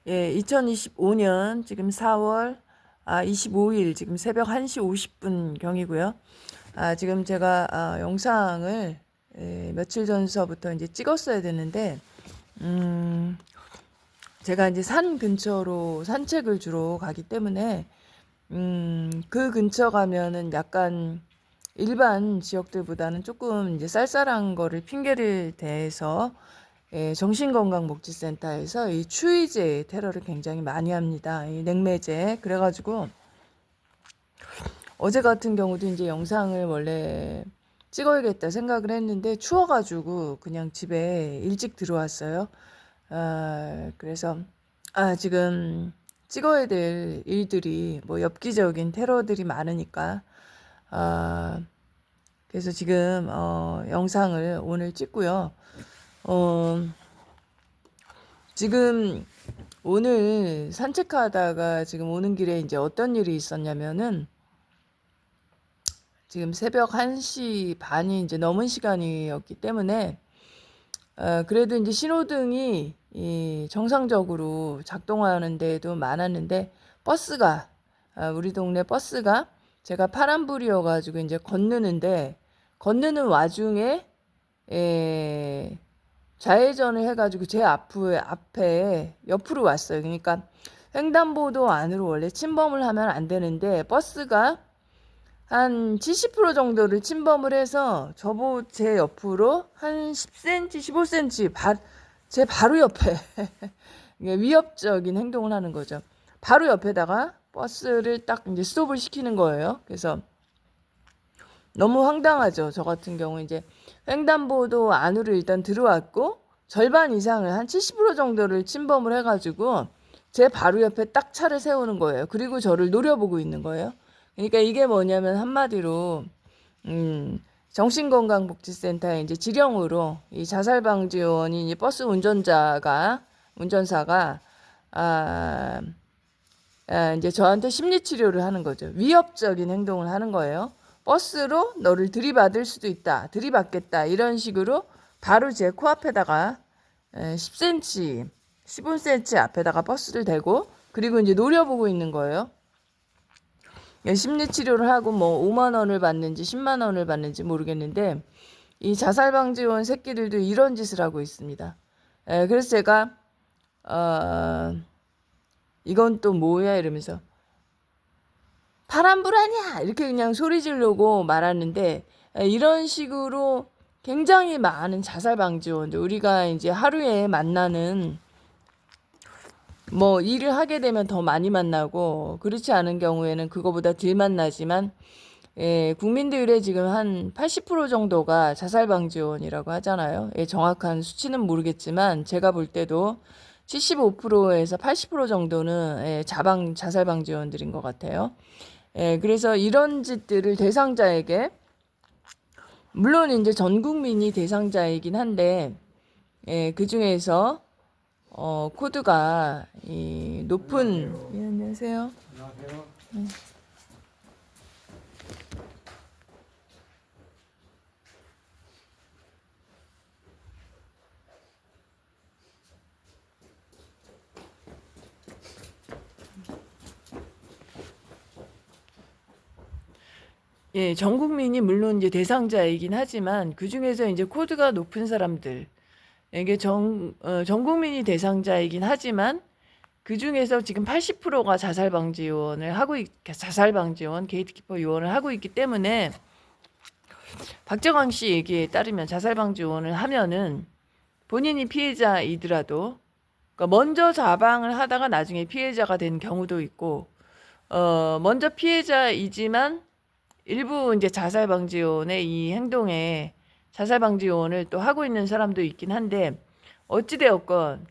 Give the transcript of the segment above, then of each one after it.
예, 2025년 지금 4월 25일 지금 새벽 1시 50분 경이고요. 지금 제가 영상을 며칠 전서부터 이제 찍었어야 되는데 제가 이제 산 근처로 산책을 주로 가기 때문에 그 근처 가면은 약간 일반 지역들보다는 조금 이제 쌀쌀한 거를 핑계를 대서 정신건강복지센터에서 이 추위제 테러를 굉장히 많이 합니다. 이 냉매제. 그래가지고 어제 같은 경우도 이제 영상을 원래 찍어야겠다 생각을 했는데 추워가지고 그냥 집에 일찍 들어왔어요. 그래서 지금 찍어야 될 일들이 뭐 엽기적인 테러들이 많으니까 아, 그래서 지금 영상을 오늘 찍고요. 어, 지금 오늘 산책하다가 지금 오는 길에 이제 어떤 일이 있었냐면은 지금 새벽 1시 반이 이제 넘은 시간이었기 때문에 그래도 이제 신호등이 정상적으로 작동하는 데도 많았는데 버스가 우리 동네 버스가 제가 파란불이어가지고 이제 건너는 와중에 좌회전을 해가지고 제 앞에 옆으로 왔어요. 그러니까 횡단보도 안으로 원래 침범을 하면 안 되는데 버스가 한 70% 정도를 침범을 해서 제 옆으로 한 10cm, 15cm 제 바로 옆에 위협적인 행동을 하는 거죠. 바로 옆에다가 버스를 딱 이제 스톱을 시키는 거예요. 그래서 너무 황당하죠. 저 같은 경우 이제 횡단보도 안으로 일단 들어왔고 절반 이상을 한 70% 정도를 침범을 해가지고 제 바로 옆에 딱 차를 세우는 거예요. 그리고 저를 노려보고 있는 거예요. 그러니까 이게 뭐냐면 한마디로 정신건강복지센터에 이제 지령으로 이 자살방지원인 이 버스 운전사가 이제 저한테 심리치료를 하는 거죠. 위협적인 행동을 하는 거예요. 버스로 너를 들이받을 수도 있다. 들이받겠다. 이런 식으로 바로 제 코앞에다가 10cm, 15cm 앞에다가 버스를 대고 그리고 이제 노려보고 있는 거예요. 심리치료를 하고 뭐 5만 원을 받는지 10만 원을 받는지 모르겠는데 이 자살방지원 새끼들도 이런 짓을 하고 있습니다. 그래서 제가 이건 또 뭐야 이러면서 파란불 아니야 이렇게 그냥 소리 지르고 말하는데 이런 식으로 굉장히 많은 자살방지원들 우리가 이제 하루에 만나는 뭐 일을 하게 되면 더 많이 만나고 그렇지 않은 경우에는 그거보다 덜 만나지만 국민들의 지금 한 80% 정도가 자살방지원이라고 하잖아요. 정확한 수치는 모르겠지만 제가 볼 때도 75%에서 80% 정도는 자살방지원들인 것 같아요. 그래서 이런 짓들을 대상자에게 물론 이제 전 국민이 대상자이긴 한데 그 중에서 코드가 높은 안녕하세요. 안녕하세요. 전 국민이 물론 이제 대상자이긴 하지만 그 중에서 이제 코드가 높은 사람들 이게 전 국민이 대상자이긴 하지만 그 중에서 지금 80%가 자살방지원 게이트키퍼 요원을 하고 있기 때문에 박정광 씨 얘기에 따르면 자살방지원을 하면은 본인이 피해자이더라도 그러니까 먼저 자방을 하다가 나중에 피해자가 된 경우도 있고 먼저 피해자이지만 일부 이제 자살방지원의 이 행동에 자살방지원을 또 하고 있는 사람도 있긴 한데 어찌되었건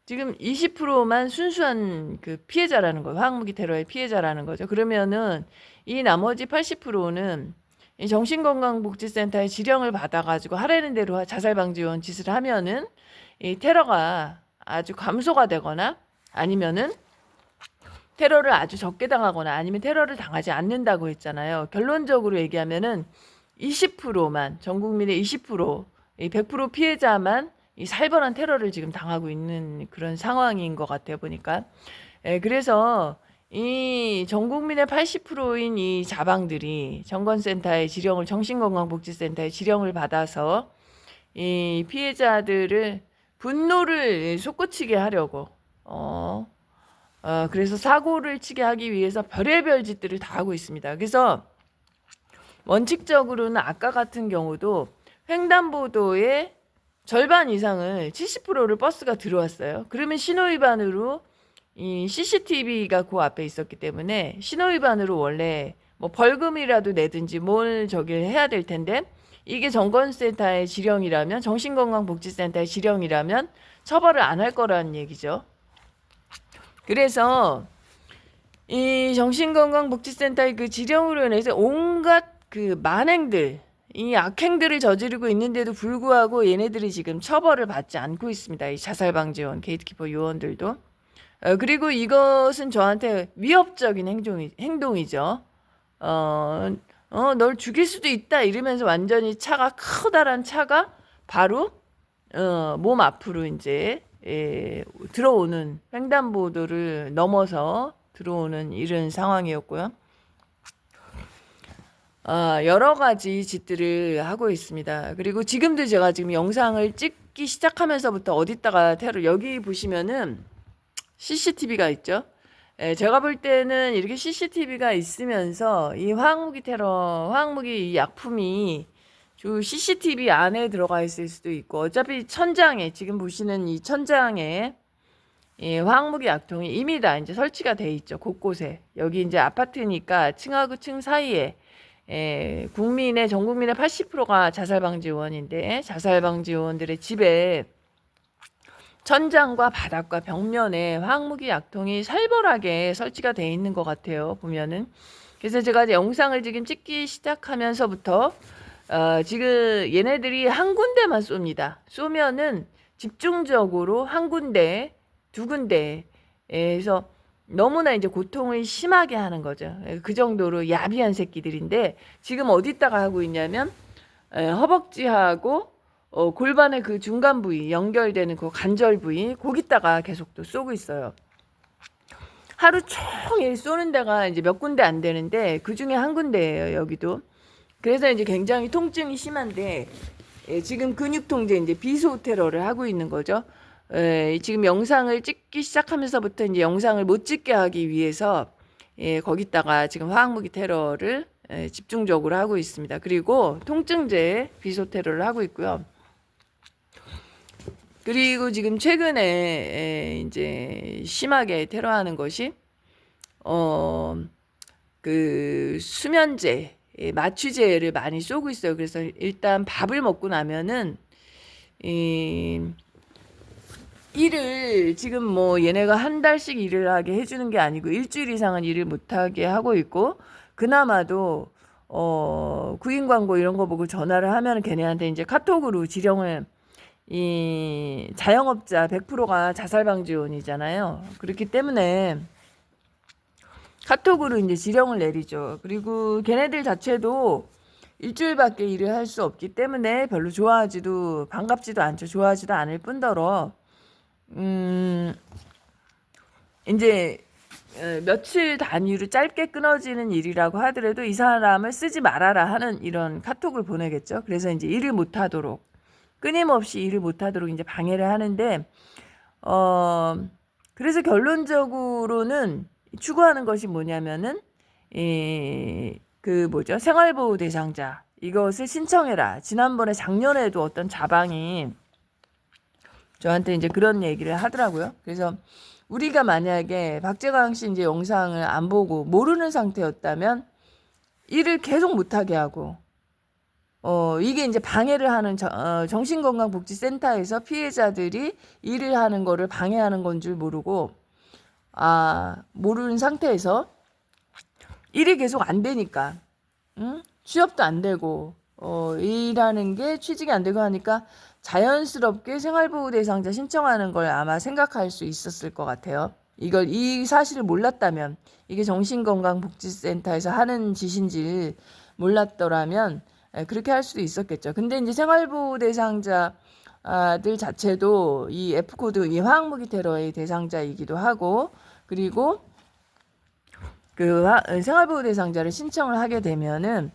지금 20%만 순수한 그 피해자라는 거예요. 화학무기 테러의 피해자라는 거죠. 그러면은 이 나머지 80%는 이 정신건강복지센터의 지령을 받아가지고 하라는 대로 자살방지원 짓을 하면은 이 테러가 아주 감소가 되거나 아니면은 테러를 아주 적게 당하거나 아니면 테러를 당하지 않는다고 했잖아요. 결론적으로 얘기하면은 20%만 전 국민의 20%, 이 100% 피해자만 이 살벌한 테러를 지금 당하고 있는 그런 상황인 것 같아요, 보니까. 그래서 이 전 국민의 80%인 이 자방들이 정건센터의 지령을 정신건강복지센터의 지령을 받아서 이 피해자들을 분노를 솟구치게 하려고 그래서 사고를 치게 하기 위해서 별의별 짓들을 다 하고 있습니다. 그래서 원칙적으로는 아까 같은 경우도 횡단보도의 절반 이상을 70%를 버스가 들어왔어요. 그러면 신호위반으로 이 CCTV가 그 앞에 있었기 때문에 신호위반으로 원래 뭐 벌금이라도 내든지 뭘 저기를 해야 될 텐데 이게 정건센터의 지령이라면 정신건강복지센터의 지령이라면 처벌을 안 할 거라는 얘기죠. 그래서 이 정신건강복지센터의 그 지령으로 인해서 온갖 그 만행들 이 악행들을 저지르고 있는데도 불구하고 얘네들이 지금 처벌을 받지 않고 있습니다. 이 자살방지원 게이트키퍼 요원들도. 그리고 이것은 저한테 위협적인 행동이죠. 널 죽일 수도 있다 이러면서 완전히 차가 커다란 차가 바로 몸 앞으로 이제 들어오는 횡단보도를 넘어서 들어오는 이런 상황이었고요. 여러 가지 짓들을 하고 있습니다. 그리고 지금도 제가 지금 영상을 찍기 시작하면서부터 어디다가 테러 여기 보시면은 CCTV가 있죠. 제가 볼 때는 이렇게 CCTV가 있으면서 이 화학무기 테러, 화학무기 이 약품이 CCTV 안에 들어가 있을 수도 있고 어차피 천장에 지금 보시는 이 천장에 이 화학무기 약통이 이미 다 이제 설치가 돼 있죠. 곳곳에 여기 이제 아파트니까 층하고 층 사이에 국민의 전 국민의 80%가 자살방지원인데 자살방지원들의 집에 천장과 바닥과 벽면에 화학무기 약통이 살벌하게 설치가 되어 있는 것 같아요. 보면은. 그래서 제가 이제 영상을 지금 찍기 시작하면서부터 지금 얘네들이 한 군데만 쏩니다. 쏘면은 집중적으로 한 군데, 두 군데에서 너무나 이제 고통을 심하게 하는 거죠. 그 정도로 야비한 새끼들인데 지금 어디다가 하고 있냐면 허벅지하고 골반의 그 중간 부위 연결되는 그 관절 부위 거기다가 계속 또 쏘고 있어요. 하루 종일 쏘는 데가 이제 몇 군데 안 되는데 그 중에 한 군데예요. 여기도. 그래서 이제 굉장히 통증이 심한데 지금 근육통제 이제 비소 테러를 하고 있는 거죠. 지금 영상을 찍기 시작하면서부터 이제 영상을 못 찍게 하기 위해서 거기다가 지금 화학무기 테러를 집중적으로 하고 있습니다. 그리고 통증제 비소 테러를 하고 있고요. 그리고 지금 최근에 이제 심하게 테러하는 것이 그 수면제, 마취제를 많이 쏘고 있어요. 그래서 일단 밥을 먹고 나면은 일을 지금 뭐 얘네가 한 달씩 일을 하게 해주는 게 아니고 일주일 이상은 일을 못하게 하고 있고 그나마도 구인 광고 이런 거 보고 전화를 하면 걔네한테 이제 카톡으로 지령을 이 자영업자 100%가 자살방지원이잖아요. 그렇기 때문에 카톡으로 이제 지령을 내리죠. 그리고 걔네들 자체도 일주일밖에 일을 할 수 없기 때문에 별로 좋아하지도 반갑지도 않죠. 좋아하지도 않을 뿐더러 이제 며칠 단위로 짧게 끊어지는 일이라고 하더라도 이 사람을 쓰지 말아라 하는 이런 카톡을 보내겠죠. 그래서 이제 일을 못하도록 끊임없이 일을 못하도록 이제 방해를 하는데 그래서 결론적으로는 추구하는 것이 뭐냐면은 그 뭐죠 생활보호 대상자 이것을 신청해라. 지난번에 작년에도 어떤 자방이 저한테 이제 그런 얘기를 하더라고요. 그래서 우리가 만약에 박재광 씨 이제 영상을 안 보고 모르는 상태였다면 일을 계속 못하게 하고 이게 이제 방해를 하는 정신건강복지센터에서 피해자들이 일을 하는 거를 방해하는 건 줄 모르고 모르는 상태에서 일이 계속 안 되니까 취업도 안 되고 일하는 게 취직이 안 되고 하니까 자연스럽게 생활보호 대상자 신청하는 걸 아마 생각할 수 있었을 것 같아요. 이 사실을 몰랐다면 이게 정신건강복지센터에서 하는 짓인지 몰랐더라면 그렇게 할 수도 있었겠죠. 근데 이제 생활보호 대상자 들 자체도 이 F코드 이 화학무기 테러의 대상자이기도 하고, 그리고 그 생활보호 대상자를 신청을 하게 되면은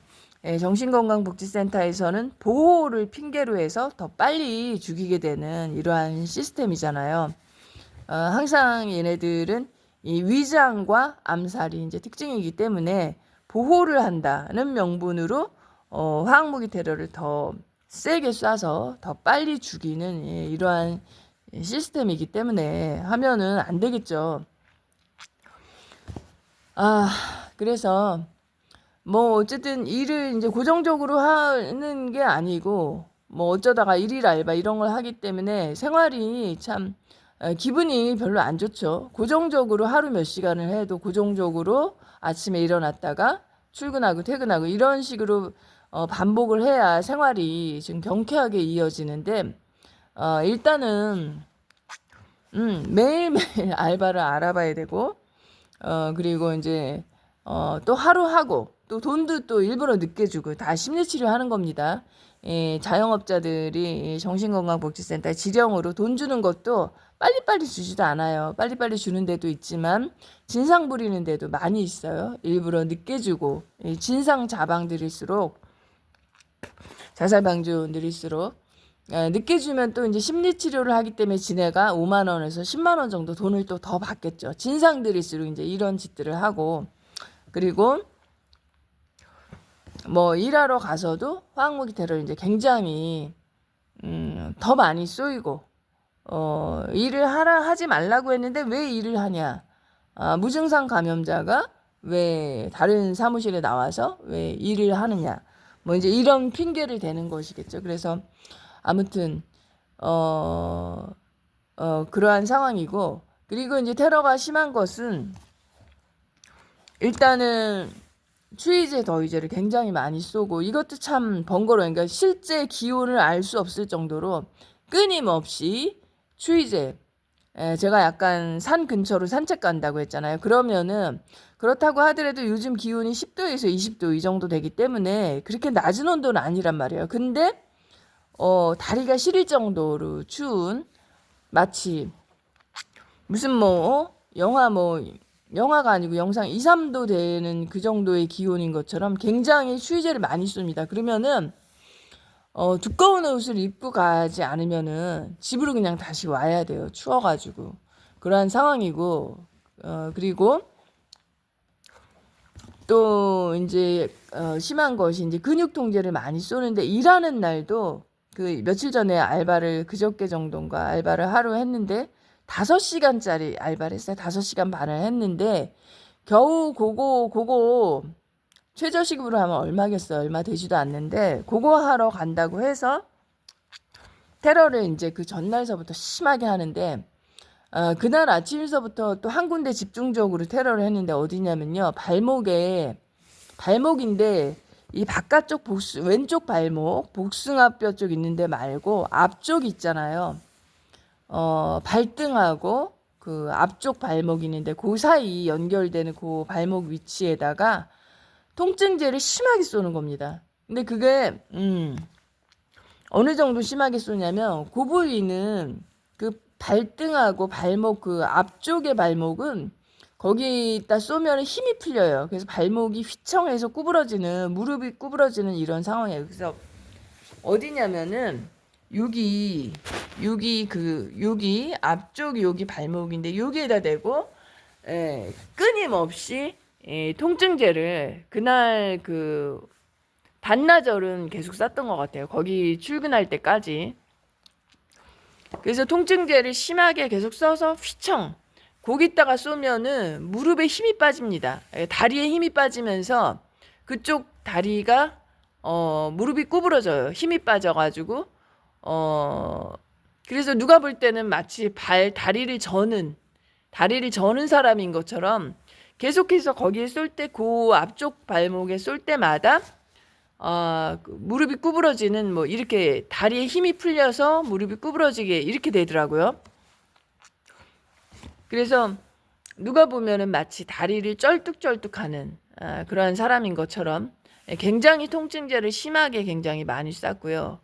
정신건강복지센터에서는 보호를 핑계로 해서 더 빨리 죽이게 되는 이러한 시스템이잖아요. 항상 얘네들은 이 위장과 암살이 이제 특징이기 때문에 보호를 한다는 명분으로 화학무기 테러를 더 세게 쏴서 더 빨리 죽이는 이러한 시스템이기 때문에 하면은 안 되겠죠. 그래서 뭐 어쨌든 일을 이제 고정적으로 하는 게 아니고 뭐 어쩌다가 일일 알바 이런 걸 하기 때문에 생활이 참 기분이 별로 안 좋죠. 고정적으로 하루 몇 시간을 해도 고정적으로 아침에 일어났다가 출근하고 퇴근하고 이런 식으로 반복을 해야 생활이 좀 경쾌하게 이어지는데 일단은 매일매일 알바를 알아봐야 되고 그리고 이제 또 하루 하고 또 돈도 또 일부러 늦게 주고 다 심리치료 하는 겁니다. 자영업자들이 정신건강복지센터 지령으로 돈 주는 것도 빨리빨리 주지도 않아요. 빨리빨리 주는 데도 있지만 진상 부리는 데도 많이 있어요. 일부러 늦게 주고 진상 자방들일수록 자살방지원들일수록 늦게 주면 또 이제 심리치료를 하기 때문에 지네가 5만 원에서 10만 원 정도 돈을 또 더 받겠죠. 진상들일수록 이제 이런 짓들을 하고, 그리고 뭐 일하러 가서도 화학무기 테러를 이제 굉장히 더 많이 쏘이고 일을 하지 말라고 했는데 왜 일을 하냐? 무증상 감염자가 왜 다른 사무실에 나와서 왜 일을 하느냐? 뭐 이제 이런 핑계를 대는 것이겠죠. 그래서 아무튼 그러한 상황이고, 그리고 이제 테러가 심한 것은 일단은 추위제 더위제를 굉장히 많이 쏘고 이것도 참 번거로워요. 그러니까 실제 기온을 알 수 없을 정도로 끊임없이 추위제, 제가 약간 산 근처로 산책 간다고 했잖아요. 그러면은 그렇다고 하더라도 요즘 기온이 10도에서 20도 이 정도 되기 때문에 그렇게 낮은 온도는 아니란 말이에요. 근데 다리가 시릴 정도로 추운, 마치 무슨 영하가 아니고 영상 2, 3도 되는 그 정도의 기온인 것처럼 굉장히 추위제를 많이 쏩니다. 그러면은 두꺼운 옷을 입고 가지 않으면은 집으로 그냥 다시 와야 돼요. 추워가지고. 그러한 상황이고, 그리고 또 이제 심한 것이 이제 근육 통제를 많이 쏘는데 일하는 날도 그 며칠 전에 알바를 그저께 정도인가 알바를 하루 했는데 5시간짜리 알바를 했어요. 5시간 반을 했는데 겨우 그거 최저시급으로 하면 얼마겠어요. 얼마 되지도 않는데 그거 하러 간다고 해서 테러를 이제 그 전날서부터 심하게 하는데 그날 아침서부터 또 한 군데 집중적으로 테러를 했는데 어디냐면요. 발목인데 이 바깥쪽 왼쪽 발목 복숭아뼈 쪽 있는데 말고 앞쪽 있잖아요. 발등하고 그 앞쪽 발목 있는데 그 사이 연결되는 그 발목 위치에다가 통증제를 심하게 쏘는 겁니다. 근데 그게 어느 정도 심하게 쏘냐면 그 부위는 그 발등하고 발목 그 앞쪽의 발목은 거기다 쏘면 힘이 풀려요. 그래서 발목이 휘청해서 구부러지는, 무릎이 구부러지는 이런 상황이에요. 그래서 어디냐면은 여기 앞쪽이 여기 발목인데 여기에다 대고 끊임없이 통증제를 그날 그 반나절은 계속 쐈던 것 같아요. 거기 출근할 때까지. 그래서 통증제를 심하게 계속 써서 휘청. 거기다가 쏘면은 무릎에 힘이 빠집니다. 다리에 힘이 빠지면서 그쪽 다리가 무릎이 구부러져요. 힘이 빠져가지고 그래서 누가 볼 때는 마치 다리를 저는 사람인 것처럼 계속해서 거기에 쏠 때 그 앞쪽 발목에 쏠 때마다 무릎이 구부러지는 뭐 이렇게 다리에 힘이 풀려서 무릎이 구부러지게 이렇게 되더라고요. 그래서 누가 보면은 마치 다리를 쩔뚝쩔뚝하는 그러한 사람인 것처럼 굉장히 통증제를 심하게 굉장히 많이 쐈고요.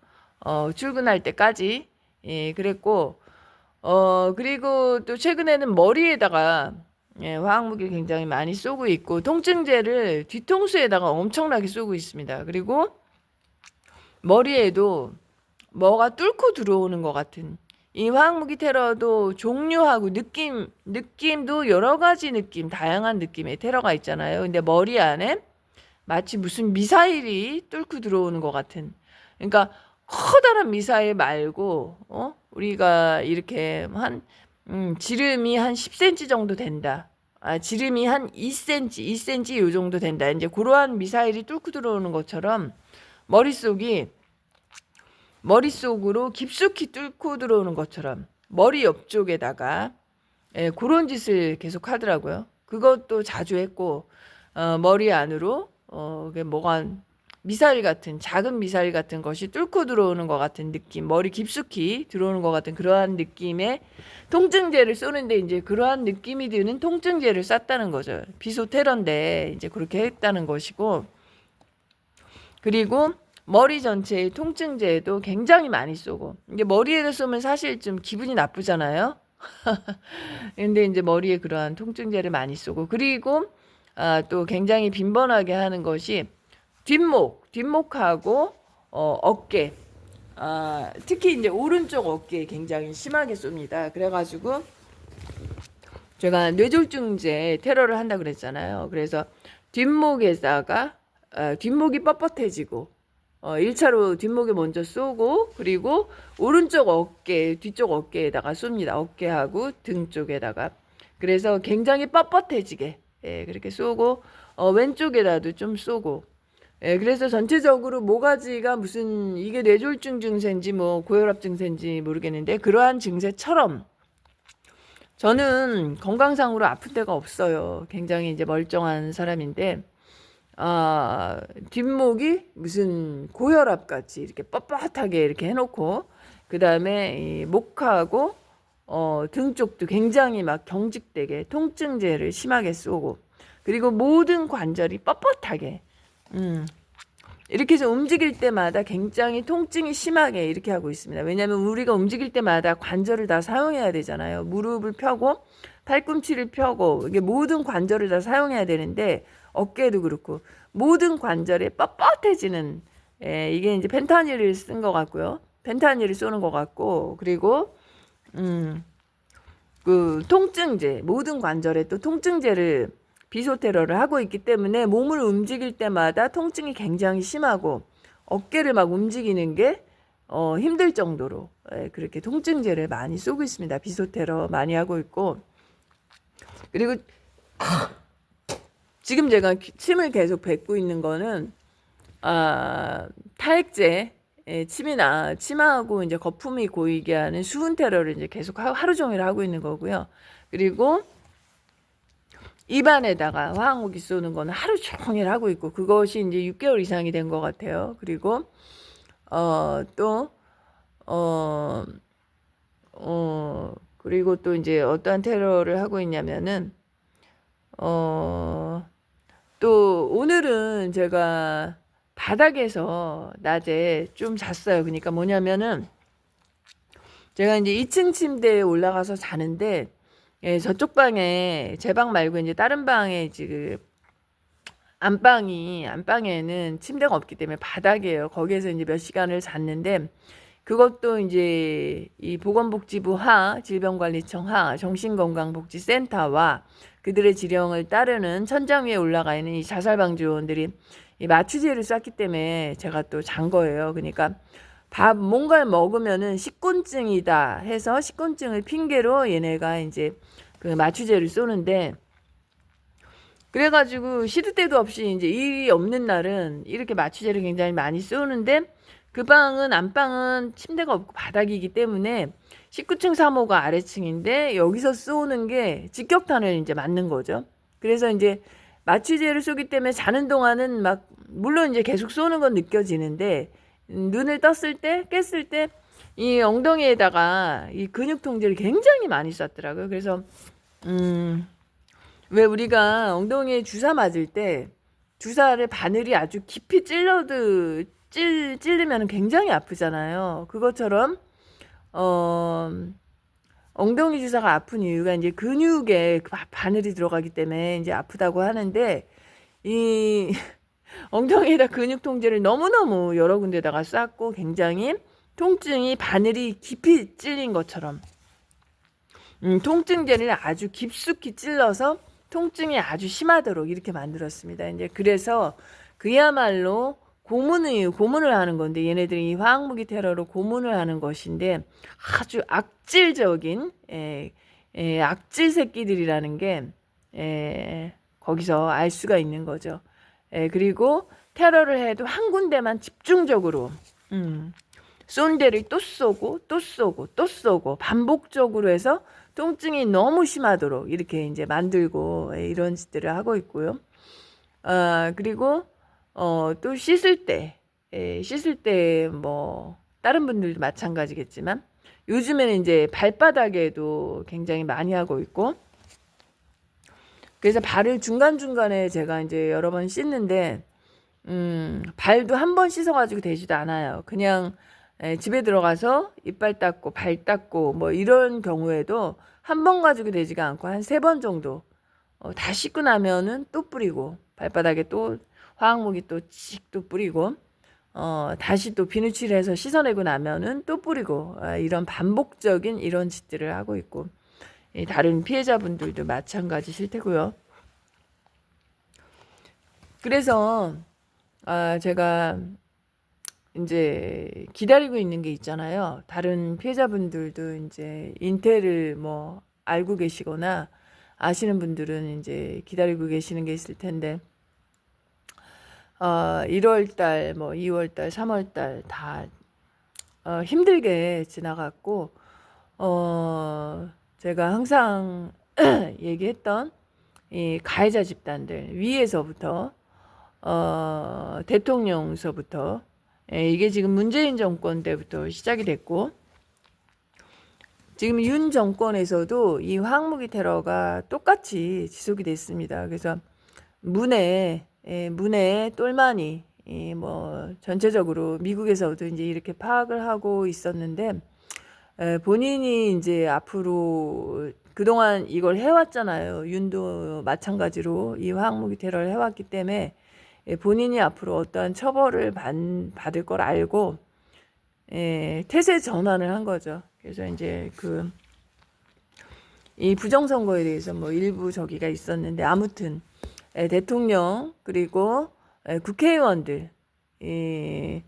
출근할 때까지 예, 그랬고, 그리고 또 최근에는 머리에다가 화학무기를 굉장히 많이 쏘고 있고, 통증제를 뒤통수에다가 엄청나게 쏘고 있습니다. 그리고 머리에도 뭐가 뚫고 들어오는 것 같은, 이 화학무기 테러도 종류하고 느낌도 여러 가지 느낌, 다양한 느낌의 테러가 있잖아요. 근데 머리 안에 마치 무슨 미사일이 뚫고 들어오는 것 같은. 그러니까 커다란 미사일 말고, 우리가 이렇게 지름이 한 10cm 정도 된다. 지름이 한 2cm 요 정도 된다. 이제 그러한 미사일이 뚫고 들어오는 것처럼 머릿속으로 깊숙이 뚫고 들어오는 것처럼 머리 옆쪽에다가 그런 짓을 계속 하더라고요. 그것도 자주 했고, 머리 안으로 뭐가 미사일 같은, 작은 미사일 같은 것이 뚫고 들어오는 것 같은 느낌, 머리 깊숙이 들어오는 것 같은 그러한 느낌의 통증제를 쏘는데, 이제 그러한 느낌이 드는 통증제를 쐈다는 거죠. 비소 테러인데 이제 그렇게 했다는 것이고, 그리고 머리 전체의 통증제도 굉장히 많이 쏘고, 이게 머리에다 쏘면 사실 좀 기분이 나쁘잖아요. 근데 이제 머리에 그러한 통증제를 많이 쏘고, 그리고 또 굉장히 빈번하게 하는 것이 뒷목하고 어깨, 특히 이제 오른쪽 어깨에 굉장히 심하게 쏩니다. 그래가지고 제가 뇌졸중제 테러를 한다 그랬잖아요. 그래서 뒷목에다가 뒷목이 뻣뻣해지고, 1차로 뒷목에 먼저 쏘고, 그리고 오른쪽 어깨, 뒤쪽 어깨에다가 쏩니다. 어깨하고 등 쪽에다가. 그래서 굉장히 뻣뻣해지게, 그렇게 쏘고, 왼쪽에다도 좀 쏘고, 그래서 전체적으로 모가지가 무슨 이게 뇌졸중 증세인지 뭐 고혈압 증세인지 모르겠는데, 그러한 증세처럼 저는 건강상으로 아픈 데가 없어요. 굉장히 이제 멀쩡한 사람인데, 뒷목이 무슨 고혈압 같이 이렇게 뻣뻣하게 이렇게 해놓고, 그 다음에 이 목하고 등 쪽도 굉장히 막 경직되게 통증제를 심하게 쏘고, 그리고 모든 관절이 뻣뻣하게, 이렇게 해서 움직일 때마다 굉장히 통증이 심하게 이렇게 하고 있습니다. 왜냐하면 우리가 움직일 때마다 관절을 다 사용해야 되잖아요. 무릎을 펴고 팔꿈치를 펴고, 이게 모든 관절을 다 사용해야 되는데, 어깨도 그렇고 모든 관절에 뻣뻣해지는, 이게 이제 펜타닐을 쓴 것 같고요. 펜타닐을 쏘는 것 같고, 그리고 그 통증제, 모든 관절에 또 통증제를 비소 테러를 하고 있기 때문에 몸을 움직일 때마다 통증이 굉장히 심하고, 어깨를 막 움직이는 게 힘들 정도로 그렇게 통증제를 많이 쏘고 있습니다. 비소 테러 많이 하고 있고, 그리고 지금 제가 침을 계속 뱉고 있는 거는 타액제, 침하고 이제 거품이 고이게 하는 수은 테러를 이제 계속 하루 종일 하고 있는 거고요. 그리고 입안에다가 화학무기 쏘는 거는 하루 종일 하고 있고, 그것이 이제 6개월 이상이 된 것 같아요. 그리고 그리고 또 이제 어떠한 테러를 하고 있냐면은, 또 오늘은 제가 바닥에서 낮에 좀 잤어요. 그러니까 뭐냐면은, 제가 이제 2층 침대에 올라가서 자는데, 저쪽 방에, 제 방 말고 이제 다른 방에 지금 안방에는 침대가 없기 때문에 바닥이에요. 거기에서 이제 몇 시간을 잤는데, 그것도 이제 이 보건복지부 질병관리청 정신건강복지센터와 그들의 지령을 따르는 천장 위에 올라가 있는 이 자살방지 요원들이 이 마취제를 쐈기 때문에 제가 또 잔 거예요. 그러니까 뭔가를 먹으면은 식곤증이다 해서 식곤증을 핑계로 얘네가 이제 그 마취제를 쏘는데, 그래가지고 시도 때도 없이 이제 일이 없는 날은 이렇게 마취제를 굉장히 많이 쏘는데, 그 방은 안방은 침대가 없고 바닥이기 때문에 19층 3호가 아래층인데, 여기서 쏘는 게 직격탄을 이제 맞는 거죠. 그래서 이제 마취제를 쏘기 때문에 자는 동안은 막 물론 이제 계속 쏘는 건 느껴지는데, 눈을 깼을 때 이 엉덩이에다가 이 근육 통제를 굉장히 많이 쐈더라고요. 그래서 왜 우리가 엉덩이에 주사 맞을 때 주사를 바늘이 아주 깊이 찔러도 찔리면 굉장히 아프잖아요. 그것처럼 어, 엉덩이 주사가 아픈 이유가 이제 근육에 바늘이 들어가기 때문에 이제 아프다고 하는데, 이 엉덩이에다 근육 통제를 너무너무 여러 군데다가 쌌고 굉장히 통증이 바늘이 깊이 찔린 것처럼 통증제를 아주 깊숙이 찔러서 통증이 아주 심하도록 이렇게 만들었습니다. 이제 그래서 그야말로 고문을 하는 건데, 얘네들이 이 화학무기 테러로 고문을 하는 것인데 아주 악질적인 악질 새끼들이라는 게 거기서 알 수가 있는 거죠. 그리고 테러를 해도 한 군데만 집중적으로 쏜 데를 또 쏘고 또 쏘고 또 쏘고 반복적으로 해서 통증이 너무 심하도록 이렇게 이제 만들고 이런 짓들을 하고 있고요. 그리고 또 씻을 때 뭐 다른 분들도 마찬가지겠지만 요즘에는 이제 발바닥에도 굉장히 많이 하고 있고, 그래서 발을 중간중간에 제가 이제 여러 번 씻는데 발도 한 번 씻어가지고 되지도 않아요. 그냥 집에 들어가서 이빨 닦고 발 닦고 뭐 이런 경우에도 한 번 가지고 되지가 않고 한 3번 정도 다 씻고 나면은 또 뿌리고, 발바닥에 또 화학무기 또 칙 또 뿌리고, 다시 또 비누칠해서 씻어내고 나면은 또 뿌리고, 이런 반복적인 이런 짓들을 하고 있고, 다른 피해자분들도 마찬가지실 테고요. 그래서 제가 이제 기다리고 있는 게 있잖아요. 다른 피해자분들도 이제 인텔을 뭐 알고 계시거나 아시는 분들은 이제 기다리고 계시는 게 있을 텐데, 1월달, 뭐 2월달, 3월달 다 힘들게 지나갔고, 제가 항상 얘기했던 이 가해자 집단들 위에서부터 대통령서부터, 이게 지금 문재인 정권 때부터 시작이 됐고, 지금 윤 정권에서도 이 화학무기 테러가 똑같이 지속이 됐습니다. 그래서 문해 똘마니 뭐 전체적으로 미국에서도 이제 이렇게 파악을 하고 있었는데, 본인이 이제 앞으로 그동안 이걸 해왔잖아요. 윤도 마찬가지로 이 화학무기 테러를 해왔기 때문에 본인이 앞으로 어떠한 처벌을 받을 걸 알고 태세 전환을 한 거죠. 그래서 이제 이 부정선거에 대해서 뭐 일부 저기가 있었는데, 아무튼 대통령 그리고 국회의원들, 이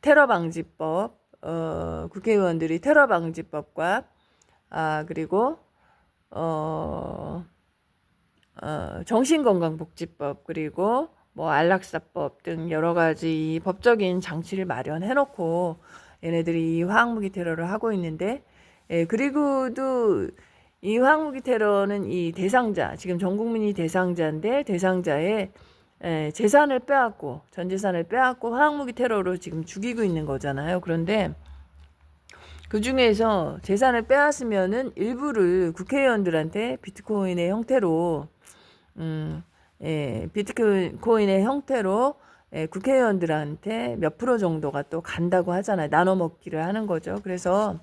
테러방지법, 국회의원들이 테러방지법과 그리고 정신건강복지법, 그리고 뭐 안락사법 등 여러 가지 이 법적인 장치를 마련해 놓고 얘네들이 이 화학무기 테러를 하고 있는데, 그리고도 이 화학무기 테러는 이 대상자, 지금 전 국민이 대상자인데 대상자의 재산을 빼앗고, 전 재산을 빼앗고 화학무기 테러로 지금 죽이고 있는 거잖아요. 그런데 그 중에서 재산을 빼앗으면은 일부를 국회의원들한테 비트코인의 형태로 비트코인의 형태로 국회의원들한테 몇 프로 정도가 또 간다고 하잖아요. 나눠 먹기를 하는 거죠. 그래서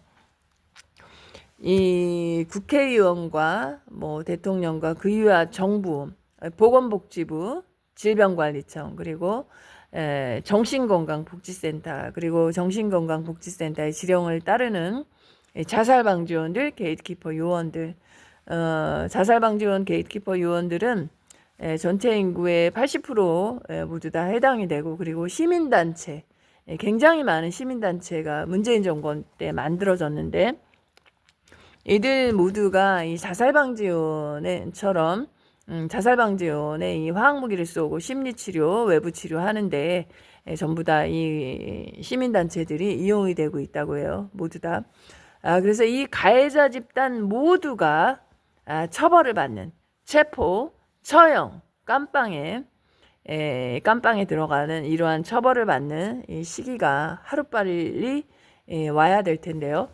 이 국회의원과 뭐 대통령과 그 이하 정부, 보건복지부, 질병관리청, 그리고 정신건강복지센터, 그리고 정신건강복지센터의 지령을 따르는 자살방지원들, 게이트키퍼 요원들, 자살방지원 게이트키퍼 요원들은 전체 인구의 80% 모두 다 해당이 되고, 그리고 시민단체, 굉장히 많은 시민단체가 문재인 정권 때 만들어졌는데, 이들 모두가 이 자살방지원처럼 자살방지원에 이 화학무기를 쏘고 심리치료, 외부치료 하는데 전부 다 이 시민단체들이 이용이 되고 있다고 해요. 모두 다. 그래서 이 가해자 집단 모두가 처벌을 받는, 체포, 처형, 깜빵에 들어가는 이러한 처벌을 받는 이 시기가 하루빨리 와야 될 텐데요.